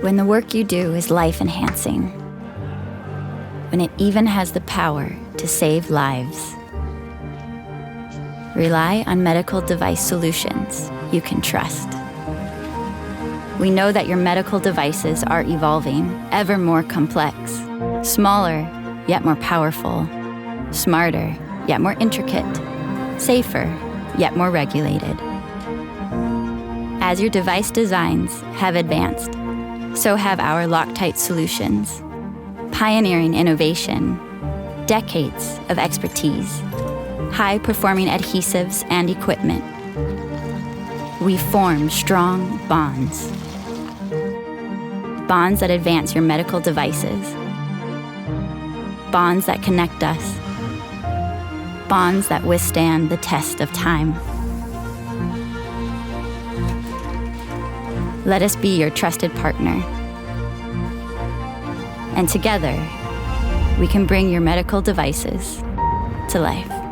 When the work you do is life-enhancing, when it even has the power to save lives, rely on medical device solutions you can trust. We know that your medical devices are evolving, ever more complex, smaller yet more powerful, smarter yet more intricate, safer yet more regulated. As your device designs have advanced, so have our Loctite solutions, pioneering innovation, decades of expertise, high-performing adhesives and equipment. We form strong bonds. Bonds that advance your medical devices. Bonds that connect us. Bonds that withstand the test of time. Let us be your trusted partner. And together, we can bring your medical devices to life.